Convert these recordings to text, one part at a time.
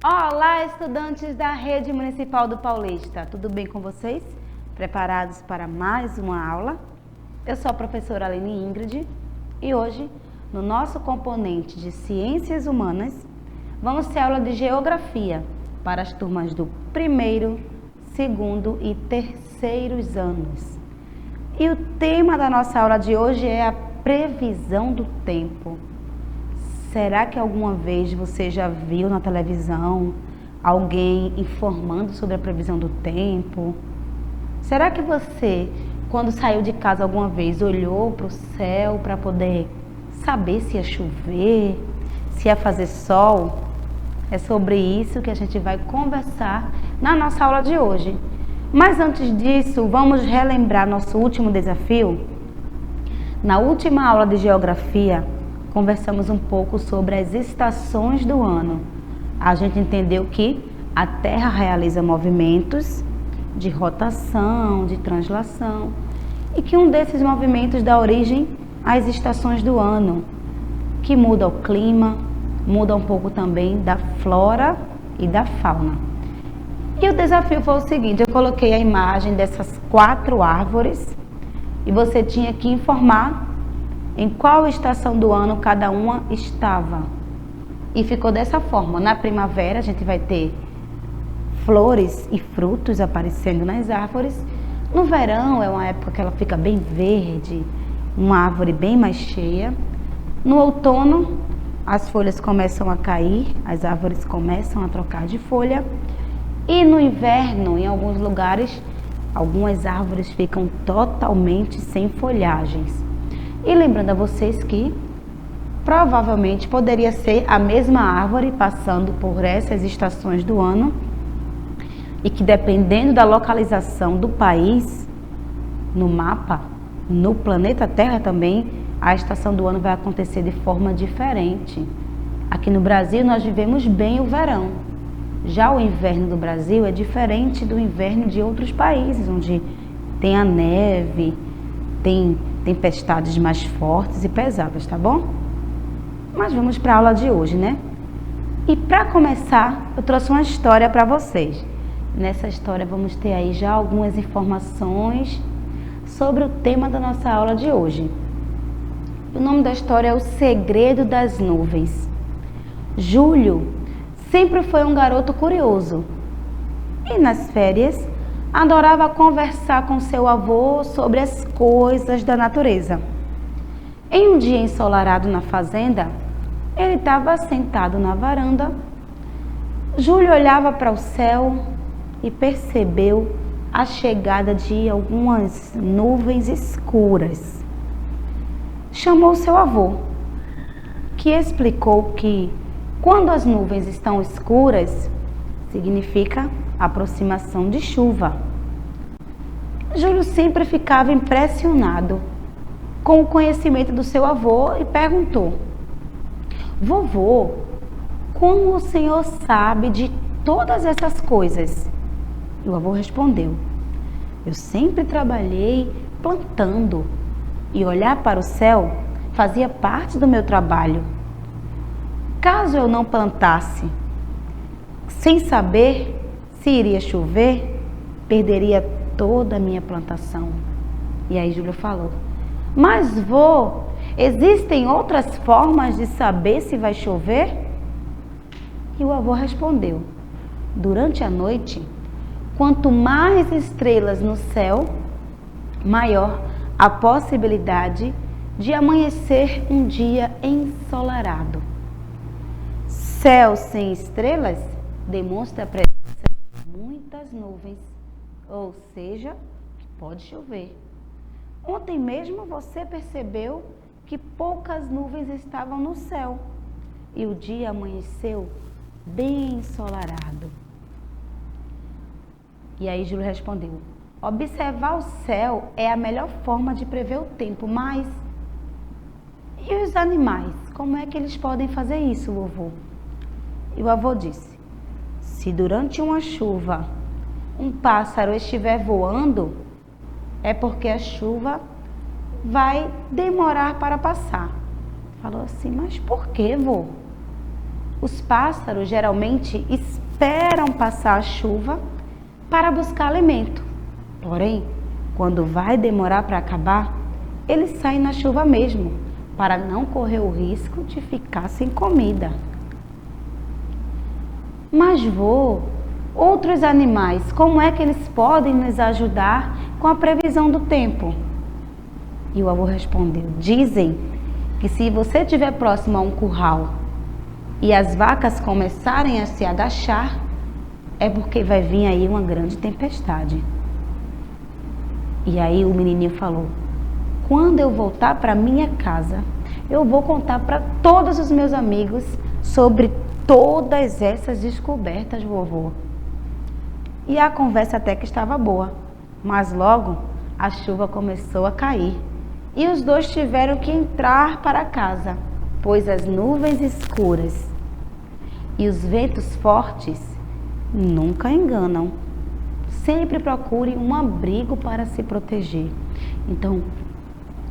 Olá, estudantes da Rede Municipal do Paulista, tudo bem com vocês? Preparados para mais uma aula? Eu sou a professora Aline Ingrid e hoje, no nosso componente de Ciências Humanas, vamos ter aula de Geografia para as turmas do primeiro, segundo e terceiros anos. E o tema da nossa aula de hoje é a previsão do tempo. Será que alguma vez você já viu na televisão alguém informando sobre a previsão do tempo? Será que você, quando saiu de casa alguma vez, olhou para o céu para poder saber se ia chover, se ia fazer sol? É sobre isso que a gente vai conversar na nossa aula de hoje. Mas antes disso, vamos relembrar nosso último desafio? Na última aula de Geografia, conversamos um pouco sobre as estações do ano. A gente entendeu que a Terra realiza movimentos de rotação, de translação, e que um desses movimentos dá origem às estações do ano, que muda o clima, muda um pouco também da flora e da fauna. E o desafio foi o seguinte: eu coloquei a imagem dessas 4 árvores e você tinha que informar em qual estação do ano cada uma estava. E ficou dessa forma. Na primavera a gente vai ter flores e frutos aparecendo nas árvores. No verão é uma época que ela fica bem verde, uma árvore bem mais cheia. No outono as folhas começam a cair, as árvores começam a trocar de folha. E no inverno, em alguns lugares, algumas árvores ficam totalmente sem folhagens. E lembrando a vocês que provavelmente poderia ser a mesma árvore passando por essas estações do ano e que, dependendo da localização do país, no mapa, no planeta Terra também, a estação do ano vai acontecer de forma diferente. Aqui no Brasil nós vivemos bem o verão. Já o inverno do Brasil é diferente do inverno de outros países, onde tem a neve, tem tempestades mais fortes e pesadas, tá bom? Mas vamos para a aula de hoje, né? E para começar, eu trouxe uma história para vocês. Nessa história vamos ter aí já algumas informações sobre o tema da nossa aula de hoje. O nome da história é O Segredo das Nuvens. Júlio sempre foi um garoto curioso e nas férias adorava conversar com seu avô sobre as coisas da natureza. Em um dia ensolarado na fazenda, ele estava sentado na varanda. Júlio olhava para o céu e percebeu a chegada de algumas nuvens escuras. Chamou seu avô, que explicou que quando as nuvens estão escuras, significa aproximação de chuva. Júlio sempre ficava impressionado com o conhecimento do seu avô e perguntou: vovô, como o senhor sabe de todas essas coisas? E o avô respondeu: eu sempre trabalhei plantando e olhar para o céu fazia parte do meu trabalho. Caso eu não plantasse, sem saber se iria chover, perderia toda a minha plantação. E aí Júlio falou: mas vô, existem outras formas de saber se vai chover? E o avô respondeu: durante a noite, quanto mais estrelas no céu, maior a possibilidade de amanhecer um dia ensolarado. Céu sem estrelas demonstra a presença de muitas nuvens, ou seja, pode chover. Ontem mesmo você percebeu que poucas nuvens estavam no céu e o dia amanheceu bem ensolarado. E aí Júlio respondeu: observar o céu é a melhor forma de prever o tempo, mas e os animais? Como é que eles podem fazer isso, vovô? E o avô disse: se durante uma chuva um pássaro estiver voando, é porque a chuva vai demorar para passar. Falou assim: mas por que, vô? Os pássaros geralmente esperam passar a chuva para buscar alimento. Porém, quando vai demorar para acabar, eles saem na chuva mesmo, para não correr o risco de ficar sem comida. Mas vô, outros animais, como é que eles podem nos ajudar com a previsão do tempo? E o avô respondeu: dizem que se você estiver próximo a um curral e as vacas começarem a se agachar, é porque vai vir aí uma grande tempestade. E aí o menininho falou: quando eu voltar para minha casa, eu vou contar para todos os meus amigos sobre todas essas descobertas, vovô. E a conversa até que estava boa, mas logo a chuva começou a cair e os dois tiveram que entrar para casa, pois as nuvens escuras e os ventos fortes nunca enganam. Sempre procure um abrigo para se proteger. Então,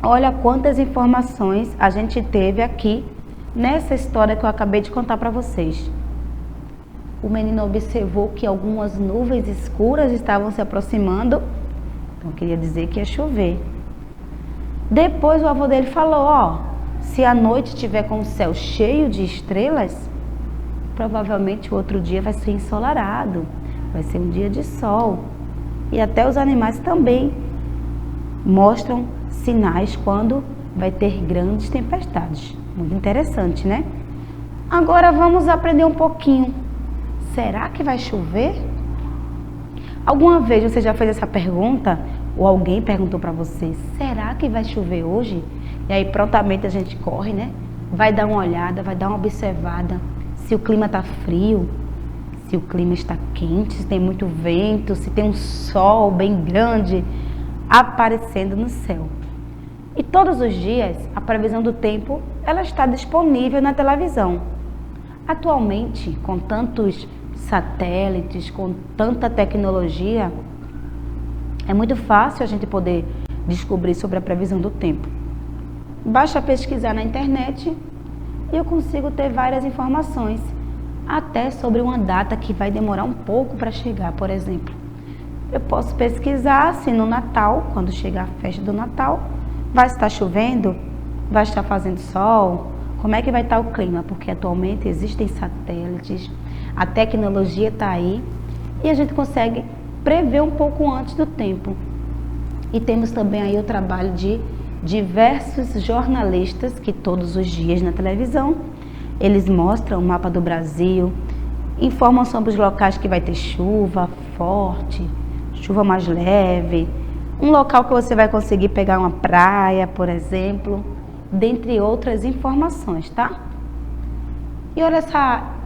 olha quantas informações a gente teve aqui nessa história que eu acabei de contar para vocês. O menino observou que algumas nuvens escuras estavam se aproximando, então queria dizer que ia chover. Depois o avô dele falou: se a noite estiver com o céu cheio de estrelas, provavelmente o outro dia vai ser ensolarado, vai ser um dia de sol. E até os animais também mostram sinais quando vai ter grandes tempestades. Muito interessante, né? Agora vamos aprender um pouquinho. Será que vai chover? Alguma vez você já fez essa pergunta? Ou alguém perguntou para você: será que vai chover hoje? E aí prontamente a gente corre, né? Vai dar uma olhada, vai dar uma observada. Se o clima está frio, se o clima está quente, se tem muito vento, se tem um sol bem grande aparecendo no céu. E todos os dias a previsão do tempo ela está disponível na televisão. Atualmente, com tantos satélites, com tanta tecnologia, é muito fácil a gente poder descobrir sobre a previsão do tempo. Basta pesquisar na internet e eu consigo ter várias informações, até sobre uma data que vai demorar um pouco para chegar, por exemplo. Eu posso pesquisar se no Natal, quando chegar a festa do Natal, vai estar chovendo, vai estar fazendo sol, como é que vai estar o clima, porque atualmente existem satélites, a tecnologia está aí e a gente consegue prever um pouco antes do tempo. E temos também aí o trabalho de diversos jornalistas que todos os dias na televisão eles mostram o mapa do Brasil, informam sobre os locais que vai ter chuva forte, chuva mais leve, um local que você vai conseguir pegar uma praia, por exemplo, dentre outras informações, tá? E olha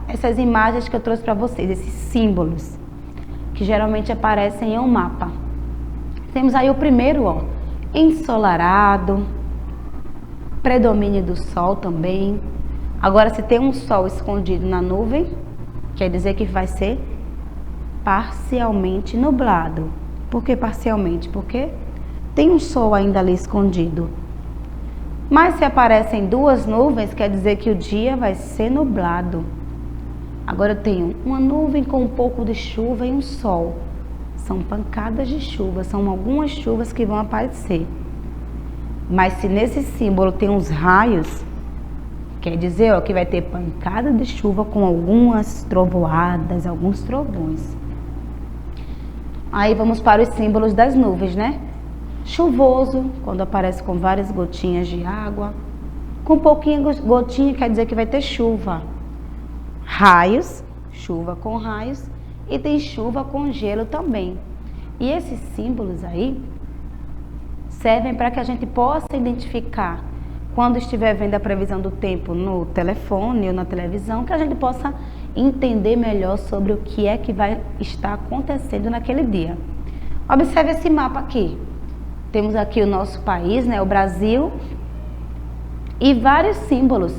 essas imagens que eu trouxe para vocês, esses símbolos que geralmente aparecem em um mapa. Temos aí o primeiro, ensolarado, predomínio do sol também. Agora, se tem um sol escondido na nuvem, quer dizer que vai ser parcialmente nublado. Por que parcialmente? Porque tem um sol ainda ali escondido. Mas se aparecem duas nuvens, quer dizer que o dia vai ser nublado. Agora eu tenho uma nuvem com um pouco de chuva e um sol. São pancadas de chuva, são algumas chuvas que vão aparecer. Mas se nesse símbolo tem uns raios, quer dizer que vai ter pancada de chuva com algumas trovoadas, alguns trovões. Aí vamos para os símbolos das nuvens, né? Chuvoso, quando aparece com várias gotinhas de água. Com pouquinha gotinha quer dizer que vai ter chuva. Raios, chuva com raios. E tem chuva com gelo também. E esses símbolos aí servem para que a gente possa identificar quando estiver vendo a previsão do tempo no telefone ou na televisão, que a gente possa entender melhor sobre o que é que vai estar acontecendo naquele dia. Observe esse mapa aqui. Temos aqui o nosso país, né, o Brasil, e vários símbolos,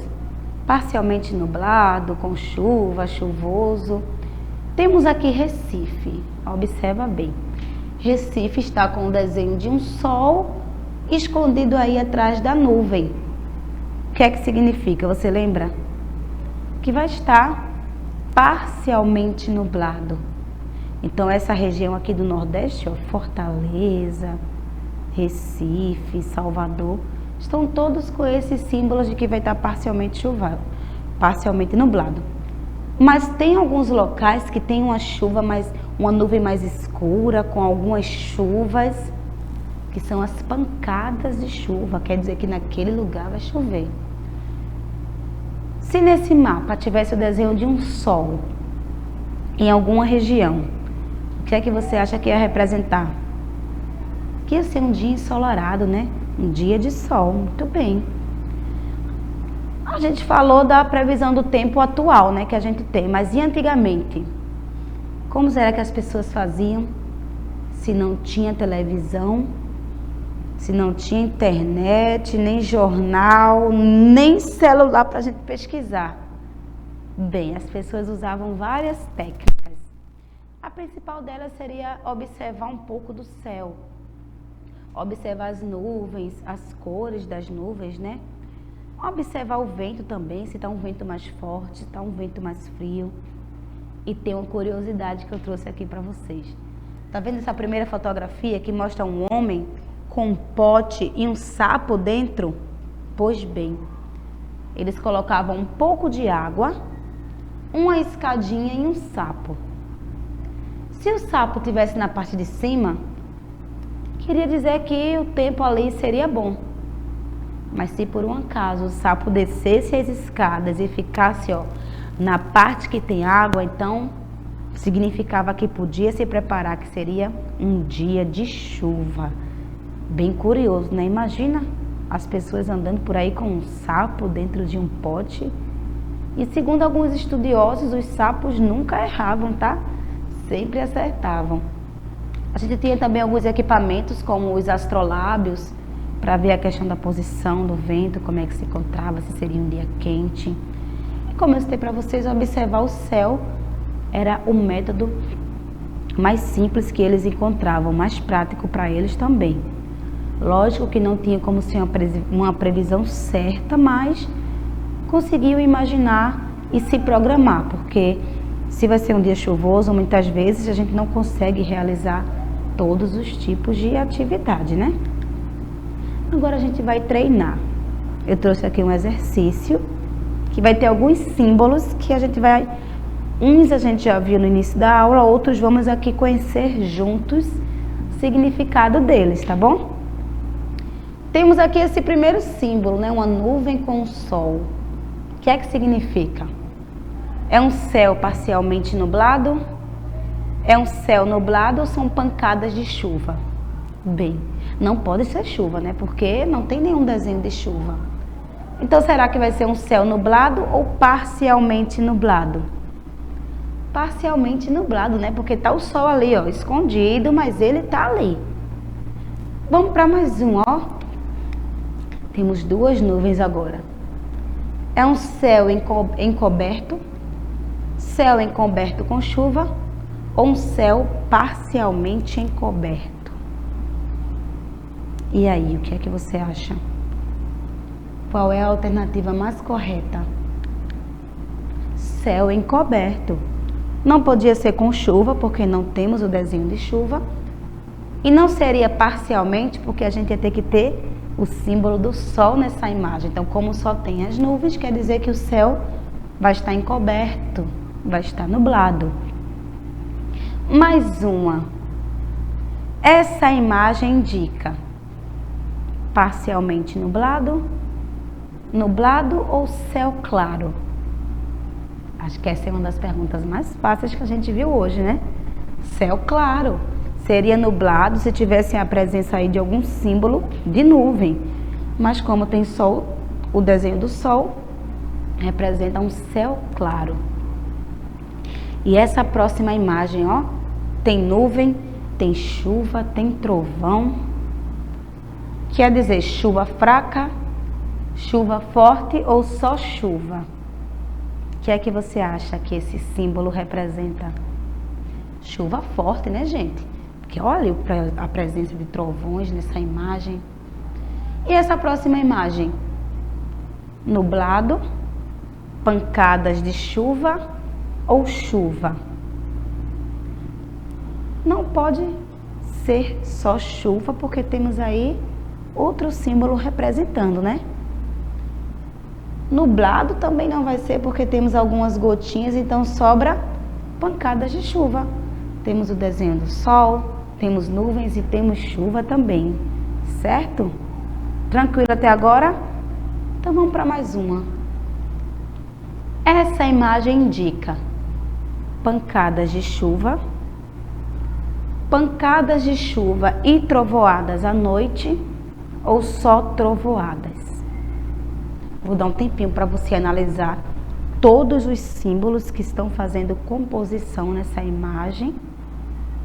parcialmente nublado, com chuva, chuvoso. Temos aqui Recife, observa bem. Recife está com o desenho de um sol escondido aí atrás da nuvem. O que é que significa? Você lembra? O que vai estar parcialmente nublado. Então essa região aqui do Nordeste, ó, Fortaleza, Recife, Salvador, estão todos com esses símbolos de que vai estar parcialmente parcialmente nublado. Mas tem alguns locais que tem uma nuvem mais escura, com algumas chuvas, que são as pancadas de chuva, quer dizer que naquele lugar vai chover. Se nesse mapa tivesse o desenho de um sol em alguma região, o que é que você acha que ia representar? Que ia ser um dia ensolarado, né? Um dia de sol, muito bem. A gente falou da previsão do tempo atual, né, que a gente tem, mas e antigamente? Como será que as pessoas faziam se não tinha televisão, se não tinha internet, nem jornal, nem celular para a gente pesquisar? Bem, as pessoas usavam várias técnicas. A principal delas seria observar um pouco do céu, observar as nuvens, as cores das nuvens, né? Observar o vento também, se está um vento mais forte, se está um vento mais frio. E tem uma curiosidade que eu trouxe aqui para vocês. Tá vendo essa primeira fotografia que mostra um homem com um pote e um sapo dentro? Pois bem, eles colocavam um pouco de água, uma escadinha e um sapo. Se o sapo estivesse na parte de cima, queria dizer que o tempo ali seria bom. Mas se por um acaso o sapo descesse as escadas e ficasse, ó, na parte que tem água, então significava que podia se preparar, que seria um dia de chuva. Bem curioso, né? Imagina as pessoas andando por aí com um sapo dentro de um pote. E segundo alguns estudiosos, os sapos nunca erravam, tá? Sempre acertavam. A gente tinha também alguns equipamentos, como os astrolábios, para ver a questão da posição do vento, como é que se encontrava, se seria um dia quente. E como eu citei para vocês, observar o céu era o método mais simples que eles encontravam, mais prático para eles também. Lógico que não tinha como ser uma previsão certa, mas conseguiam imaginar e se programar, porque se vai ser um dia chuvoso, muitas vezes a gente não consegue realizar todos os tipos de atividade, né? Agora a gente vai treinar. Eu trouxe aqui um exercício que vai ter alguns símbolos que a gente vai... Uns a gente já viu no início da aula, outros vamos aqui conhecer juntos o significado deles, tá bom? Temos aqui esse primeiro símbolo, né? Uma nuvem com o sol. O que é que significa? É um céu parcialmente nublado? É um céu nublado ou são pancadas de chuva? Bem, não pode ser chuva, né? Porque não tem nenhum desenho de chuva. Então, será que vai ser um céu nublado ou parcialmente nublado? Parcialmente nublado, né? Porque tá o sol ali, ó, escondido, mas ele tá ali. Vamos para mais um, ó. Temos duas nuvens agora. É um céu encoberto, céu encoberto com chuva ou um céu parcialmente encoberto? E aí, o que é que você acha? Qual é a alternativa mais correta? Céu encoberto. Não podia ser com chuva, porque não temos o desenho de chuva. E não seria parcialmente, porque a gente ia ter que ter o símbolo do sol nessa imagem. Então, como só tem as nuvens, quer dizer que o céu vai estar encoberto, vai estar nublado. Mais uma. Essa imagem indica parcialmente nublado, nublado ou céu claro? Acho que essa é uma das perguntas mais fáceis que a gente viu hoje, né? Céu claro. Seria nublado se tivesse a presença aí de algum símbolo de nuvem. Mas como tem sol, o desenho do sol representa um céu claro. E essa próxima imagem, ó, tem nuvem, tem chuva, tem trovão. Quer dizer, chuva fraca, chuva forte ou só chuva? O que é que você acha que esse símbolo representa? Chuva forte, né, gente? Porque olha a presença de trovões nessa imagem. E essa próxima imagem? Nublado, pancadas de chuva ou chuva? Não pode ser só chuva, porque temos aí outro símbolo representando, né? Nublado também não vai ser, porque temos algumas gotinhas, então sobra pancadas de chuva. Temos o desenho do sol, temos nuvens e temos chuva também, certo? Tranquilo até agora? Então vamos para mais uma. Essa imagem indica pancadas de chuva e trovoadas à noite ou só trovoadas? Vou dar um tempinho para você analisar todos os símbolos que estão fazendo composição nessa imagem.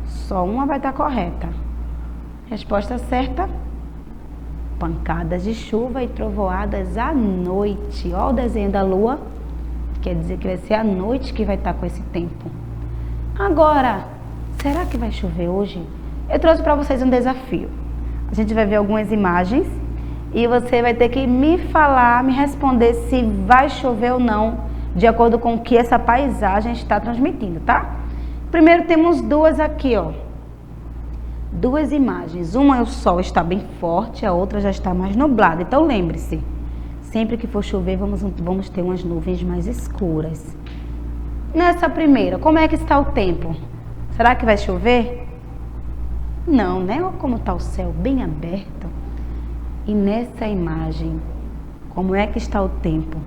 Só uma vai estar correta. Resposta certa: pancadas de chuva e trovoadas à noite. Olha o desenho da lua, quer dizer que vai ser à noite que vai estar com esse tempo. Agora, será que vai chover hoje? Eu trouxe para vocês um desafio. A gente vai ver algumas imagens e você vai ter que me falar, me responder se vai chover ou não, de acordo com o que essa paisagem está transmitindo, tá? Primeiro temos duas aqui, ó. Duas imagens. Uma o sol está bem forte, a outra já está mais nublada. Então lembre-se, sempre que for chover vamos ter umas nuvens mais escuras. Nessa primeira, como é que está o tempo? Será que vai chover? Não, né? Olha como está o céu bem aberto. E nessa imagem, como é que está o tempo?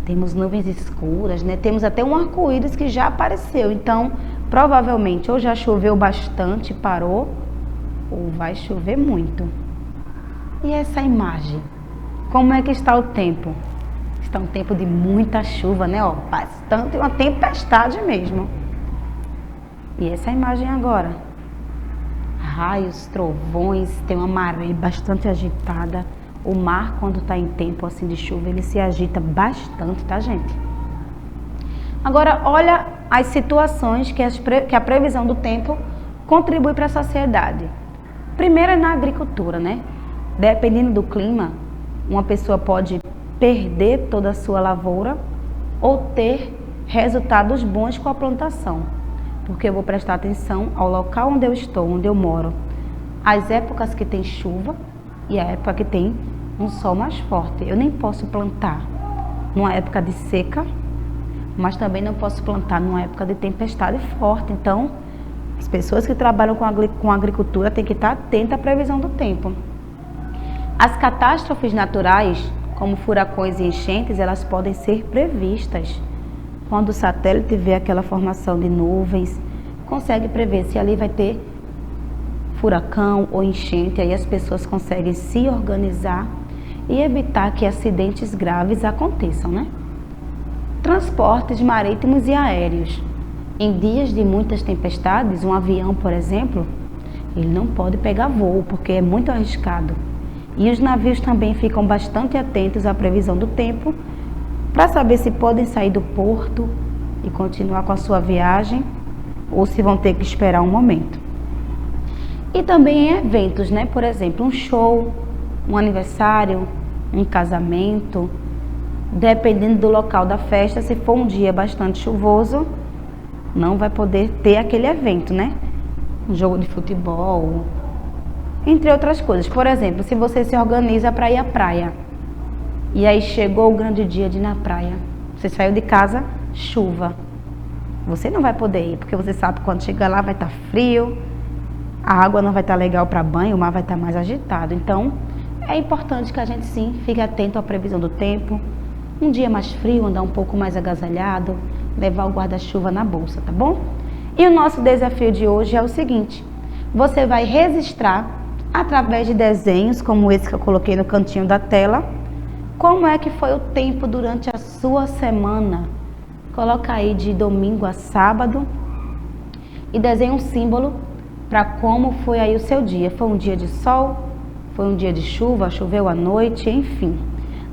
Temos nuvens escuras, né? Temos até um arco-íris que já apareceu. Então, provavelmente, ou já choveu bastante, parou, ou vai chover muito. E essa imagem, como é que está o tempo? Está um tempo de muita chuva, né? Ó, bastante, uma tempestade mesmo. E essa imagem agora? Raios, trovões, tem uma maré bastante agitada. O mar, quando está em tempo assim de chuva, ele se agita bastante, tá, gente? Agora, olha as situações que a previsão do tempo contribui para a sociedade. Primeiro é na agricultura, né? Dependendo do clima, uma pessoa pode perder toda a sua lavoura ou ter resultados bons com a plantação. Porque eu vou prestar atenção ao local onde eu estou, onde eu moro. As épocas que tem chuva e a época que tem um sol mais forte. Eu nem posso plantar numa época de seca, mas também não posso plantar numa época de tempestade forte. Então, as pessoas que trabalham com agricultura têm que estar atentas à previsão do tempo. As catástrofes naturais, como furacões e enchentes, elas podem ser previstas. Quando o satélite vê aquela formação de nuvens, consegue prever se ali vai ter furacão ou enchente, aí as pessoas conseguem se organizar e evitar que acidentes graves aconteçam, né? Transportes marítimos e aéreos. Em dias de muitas tempestades, um avião, por exemplo, ele não pode pegar voo, porque é muito arriscado. E os navios também ficam bastante atentos à previsão do tempo, para saber se podem sair do porto e continuar com a sua viagem ou se vão ter que esperar um momento. E também em eventos, né? Por exemplo, um show, um aniversário, um casamento. Dependendo do local da festa, se for um dia bastante chuvoso, não vai poder ter aquele evento, né? Um jogo de futebol, entre outras coisas. Por exemplo, se você se organiza para ir à praia, e aí chegou o grande dia de ir na praia. Você saiu de casa, chuva. Você não vai poder ir, porque você sabe que quando chegar lá vai estar frio, a água não vai estar legal para banho, o mar vai estar mais agitado. Então, é importante que a gente sim fique atento à previsão do tempo. Um dia mais frio, andar um pouco mais agasalhado, levar o guarda-chuva na bolsa, tá bom? E o nosso desafio de hoje é o seguinte: você vai registrar, através de desenhos como esse que eu coloquei no cantinho da tela, como é que foi o tempo durante a sua semana. Coloca aí de domingo a sábado e desenha um símbolo para como foi aí o seu dia. Foi um dia de sol? Foi um dia de chuva? Choveu à noite? Enfim.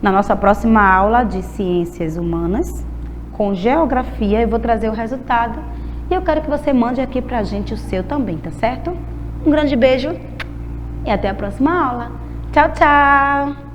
Na nossa próxima aula de Ciências Humanas, com Geografia, eu vou trazer o resultado e eu quero que você mande aqui pra gente o seu também, tá certo? Um grande beijo e até a próxima aula. Tchau, tchau!